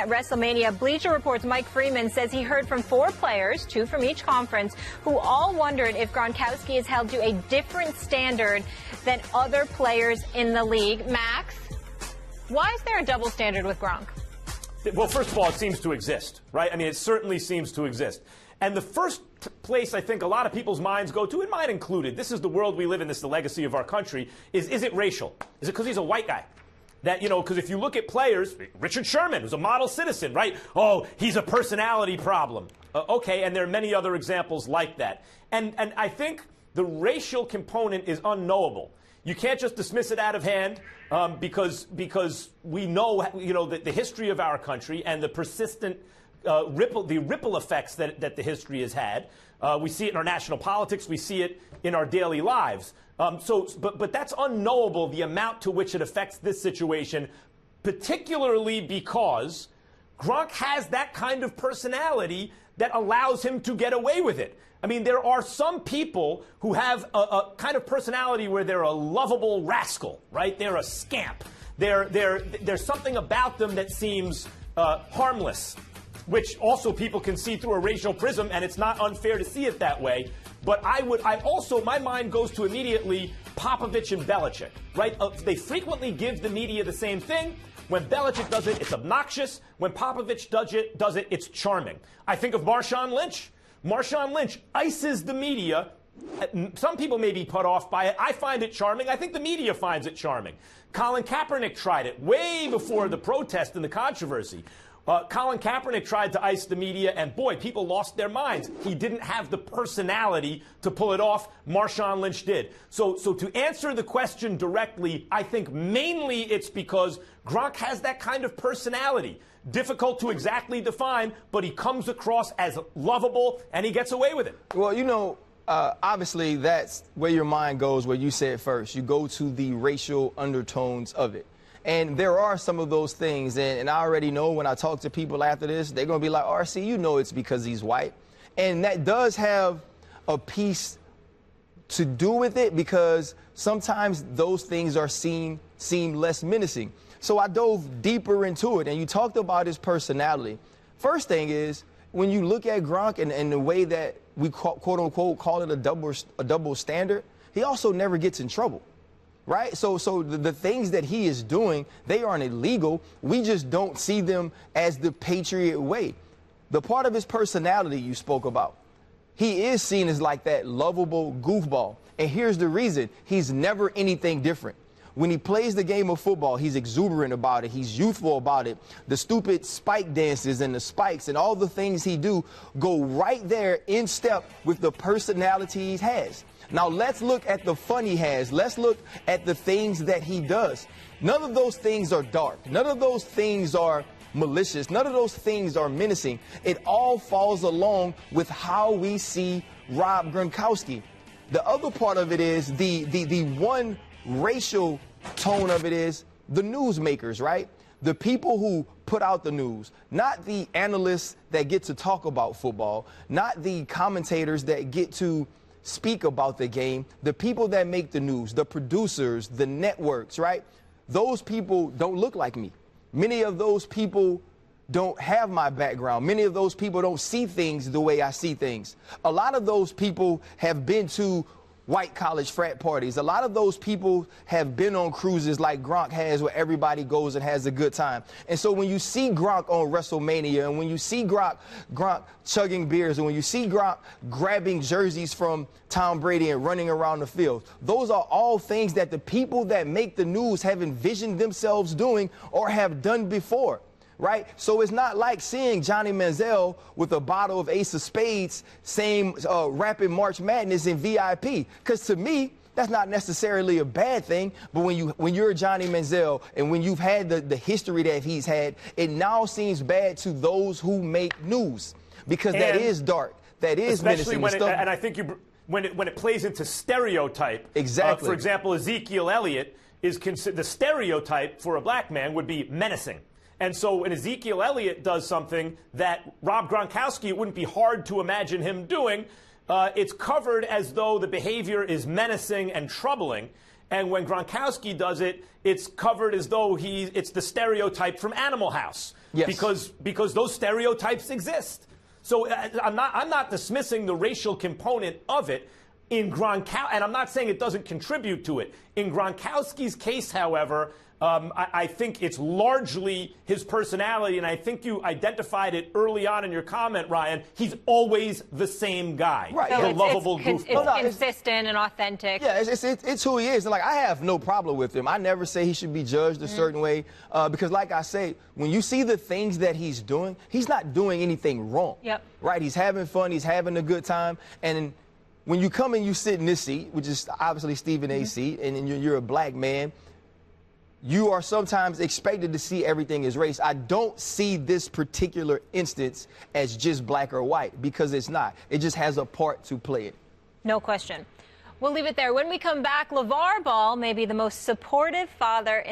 At WrestleMania, Bleacher Report's Mike Freeman says he heard from 4 players, 2 from each conference, who all wondered if Gronkowski is held to a different standard than other players in the league. Max, why is there a double standard with Gronk? Well, first of all, it seems to exist, right? I mean, it certainly seems to exist. And the first place I think a lot of people's minds go to, and mine included, this is the world we live in, this is the legacy of our country, is it racial? Is it because he's a white guy? That, because if you look at players, Richard Sherman was a model citizen, right? Oh, he's a personality problem. Okay, and there are many other examples like that. And I think the racial component is unknowable. You can't just dismiss it out of hand because we know, the history of our country and the persistent ripple effects that the history has had. We see it in our national politics. We see it in our daily lives. But that's unknowable, the amount to which it affects this situation, particularly because Gronk has that kind of personality that allows him to get away with it. I mean, there are some people who have a kind of personality where they're a lovable rascal, right? They're a scamp. There's something about them that seems harmless, which also people can see through a racial prism, and it's not unfair to see it that way. But my mind goes to immediately Popovich and Belichick, right? They frequently give the media the same thing. When Belichick does it, it's obnoxious. When Popovich does it, it's charming. I think of Marshawn Lynch. Marshawn Lynch ices the media. Some people may be put off by it. I find it charming. I think the media finds it charming. Colin Kaepernick tried it way before the protest and the controversy. Colin Kaepernick tried to ice the media, and boy, people lost their minds. He didn't have the personality to pull it off. Marshawn Lynch did. So to answer the question directly, I think mainly it's because Gronk has that kind of personality. Difficult to exactly define, but he comes across as lovable, and he gets away with it. Well, obviously that's where your mind goes, where you said first. You go to the racial undertones of it. And there are some of those things, and I already know when I talk to people after this, they're going to be like, RC, it's because he's white. And that does have a piece to do with it because sometimes those things seem less menacing. So I dove deeper into it, and you talked about his personality. First thing is, when you look at Gronk and the way that we quote-unquote call it a double standard, he also never gets in trouble. Right? So the things that he is doing, they aren't illegal. We just don't see them as the Patriot way. The part of his personality you spoke about, he is seen as like that lovable goofball. And here's the reason. He's never anything different. When he plays the game of football, he's exuberant about it. He's youthful about it. The stupid spike dances and the spikes and all the things he do go right there in step with the personality he has. Now, let's look at the fun he has. Let's look at the things that he does. None of those things are dark. None of those things are malicious. None of those things are menacing. It all falls along with how we see Rob Gronkowski. The other part of it is the one racial tone of it is the newsmakers, right? The people who put out the news, not the analysts that get to talk about football, not the commentators that get to speak about the game, the people that make the news, the producers, the networks, right? Those people don't look like me. Many of those people don't have my background. Many of those people don't see things the way I see things. A lot of those people have been to white college frat parties. A lot of those people have been on cruises like Gronk has where everybody goes and has a good time. And so when you see Gronk on WrestleMania and when you see Gronk chugging beers and when you see Gronk grabbing jerseys from Tom Brady and running around the field, those are all things that the people that make the news have envisioned themselves doing or have done before. Right? So it's not like seeing Johnny Manziel with a bottle of Ace of Spades saying rapping March Madness in VIP. Because to me, that's not necessarily a bad thing. But when you're Johnny Manziel and when you've had the history that he's had, it now seems bad to those who make news. Because that is dark. That is especially menacing. And I think when it plays into stereotype. Exactly. For example, Ezekiel Elliott is the stereotype for a black man would be menacing. And so when Ezekiel Elliott does something that Rob Gronkowski, it wouldn't be hard to imagine him doing, it's covered as though the behavior is menacing and troubling. And when Gronkowski does it, it's covered as though it's the stereotype from Animal House. Yes. Because those stereotypes exist. So I'm not dismissing the racial component of it. And I'm not saying it doesn't contribute to it. In Gronkowski's case, however, I think it's largely his personality, and I think you identified it early on in your comment, Ryan. He's always the same guy, right? So the lovable goofball. It's consistent and authentic. Yeah, it's who he is. And, like, I have no problem with him. I never say he should be judged a certain way because, like I say, when you see the things that he's doing, he's not doing anything wrong. Yep. Right? He's having fun. He's having a good time. And when you come and you sit in this seat, which is obviously Stephen A's seat, and you're a black man, you are sometimes expected to see everything as race. I don't see this particular instance as just black or white because it's not. It just has a part to play it. No question. We'll leave it there. When we come back, LeVar Ball may be the most supportive father in